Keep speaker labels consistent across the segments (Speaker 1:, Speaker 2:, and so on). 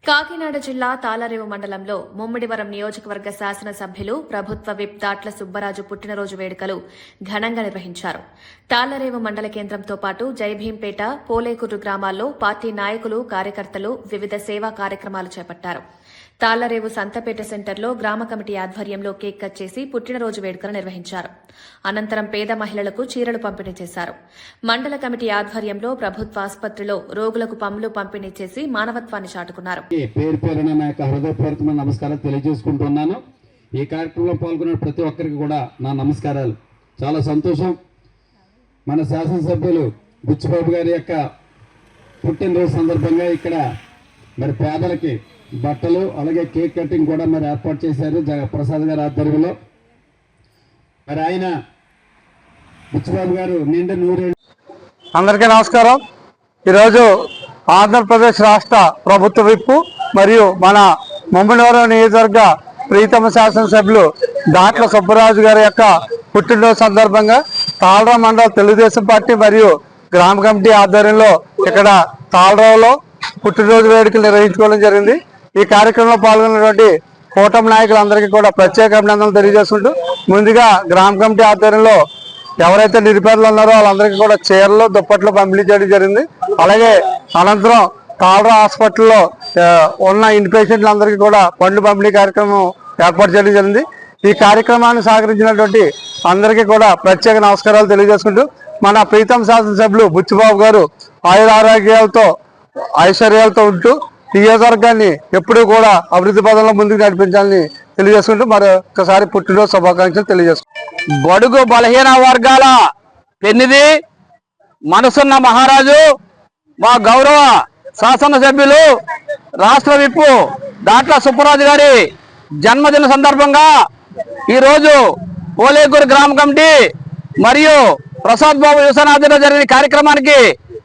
Speaker 1: కాకినాడ జిల్లా తాళరేవు మండలంలో ముమ్మిడివరం నియోజకవర్గ శాసనసభ్యులు ప్రభుత్వ విప్ దాట్ల సుబ్బరాజు పుట్టినరోజు వేడుకలు ఘనంగా నిర్వహించారు. తాళ్లరేవు మండల కేంద్రంతో పాటు జయభీంపేట, పోలేకుర్రు గ్రామాల్లో పార్టీ నాయకులు, కార్యకర్తలు వివిధ సేవా కార్యక్రమాలు చేపట్టారు. తాళ్లరేవు సంతపేట సెంటర్లో గ్రామ కమిటీ ఆధ్వర్యంలో కేక్ కట్ చేసి పుట్టినరోజు వేడుకలు నిర్వహించారు. అనంతరం పేద మహిళలకు చీరలు పంపిణీ చేశారు. మండల కమిటీ ఆధ్వర్యంలో ప్రభుత్వ ఆసుపత్రిలో రోగులకు పండ్లు పంపిణీ చేసి మానవత్వాన్ని చాటుకున్నారు.
Speaker 2: పేరు పేరున నా యొక్క హృదయపూర్వకమైన నమస్కారాలు తెలియజేసుకుంటున్నాను. ఈ కార్యక్రమంలో పాల్గొన్న ప్రతి ఒక్కరికి కూడా నా నమస్కారాలు. చాలా సంతోషం. మన శాసనసభ్యులు బుచ్చిబాబు గారి యొక్క పుట్టినరోజు సందర్భంగా ఇక్కడ మరి పేదలకి బట్టలు అలాగే కేక్ కటింగ్ కూడా మరి ఏర్పాటు చేశారు ప్రసాద్ గారి ఆధ్వర్యంలో. మరి ఆయన బుచ్చిబాబు గారు నిండు నూరేళ్ళు.
Speaker 3: అందరికీ నమస్కారం. ఈరోజు ఆంధ్రప్రదేశ్ రాష్ట్ర ప్రభుత్వ విప్పు మరియు మన ముమ్మిడివరం నియోజకవర్గ ప్రీతమ శాసనసభ్యులు దాట్ల సుబ్బరాజు గారి యొక్క పుట్టినరోజు సందర్భంగా తాళ్లరావు మండల తెలుగుదేశం పార్టీ మరియు గ్రామ కమిటీ ఆధ్వర్యంలో ఇక్కడ తాళ్లరావులో పుట్టినరోజు వేడుకలు నిర్వహించుకోవడం జరిగింది. ఈ కార్యక్రమంలో పాల్గొన్నటువంటి కూటమి నాయకులందరికీ కూడా ప్రత్యేక అభినందనలు తెలియజేసుకుంటూ, ముందుగా గ్రామ కమిటీ ఆధ్వర్యంలో ఎవరైతే నిరుపేదలు ఉన్నారో వాళ్ళందరికీ కూడా చీరలు, దుప్పట్లు పంపిణీ చేయడం జరిగింది. అలాగే అనంతరం తాళ్లరావు హాస్పిటల్లో ఉన్న ఇన్ పేషెంట్లందరికీ కూడా పండ్లు పంపిణీ కార్యక్రమం ఏర్పాటు చేయడం జరిగింది. ఈ కార్యక్రమాన్ని సహకరించినటువంటి అందరికీ కూడా ప్రత్యేక నమస్కారాలు తెలియజేసుకుంటూ, మన ప్రీతం శాసనసభ్యులు బుచ్చిబాబు గారు ఆయురారోగ్యాలతో ఐశ్వర్యాలతో ఉంటూ నియోజకవర్గాన్ని ఎప్పుడూ కూడా అభివృద్ధి పదంలో ముందుకు నడిపించాలని తెలియజేసుకుంటూ మరొకసారి పుట్టినరోజు శుభాకాంక్షలు తెలియజేసుకుంటాం.
Speaker 4: బడుగు బలహీన వర్గాల పెన్నిది మనసున్న మహారాజు మా గౌరవ శాసనసభ్యులు రాష్ట్ర విప్పు దాట్ల సుబ్బరాజు గారి జన్మదిన సందర్భంగా ఈరోజు పోలేకూరు గ్రామ కమిటీ మరియు ప్రసాద్ బాబు యువసేన జరిగిన కార్యక్రమానికి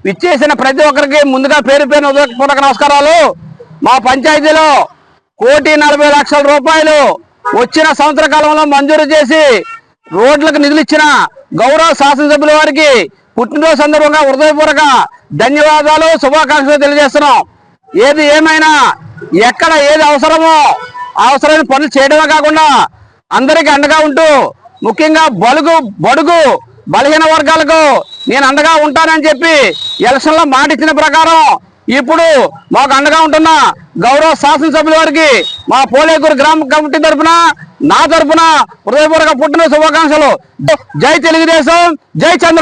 Speaker 4: విచ్చేసిన ప్రతి ఒక్కరికి ముందుగా పేరు పేరు హృదయపూర్వక నమస్కారాలు. మా పంచాయతీలో 1,40,00,000 రూపాయలు వచ్చిన సంవత్సర కాలంలో మంజూరు చేసి రోడ్లకు నిధులు ఇచ్చిన గౌరవ శాసనసభ్యుల వారికి పుట్టినరోజు సందర్భంగా హృదయపూర్వక ధన్యవాదాలు, శుభాకాంక్షలు తెలియజేస్తున్నాం. ఏది ఏమైనా ఎక్కడ ఏది అవసరమో అవసరమైన పనులు చేయడమే కాకుండా అందరికీ అండగా ఉంటూ, ముఖ్యంగా బడుగు బలహీన వర్గాలకు నేను అండగా ఉంటానని చెప్పి ఎలక్షన్లో మాట ఇచ్చిన ప్రకారం ఇప్పుడు మాకు అండగా ఉంటున్న గౌరవ శాసనసభ్యుల వారికి మా పోలేకూరు గ్రామ కమిటీ తరఫున, నా తరఫున హృదయపూర్వక పుట్టినరోజు శుభాకాంక్షలు. జై తెలుగుదేశం, జై చంద్ర.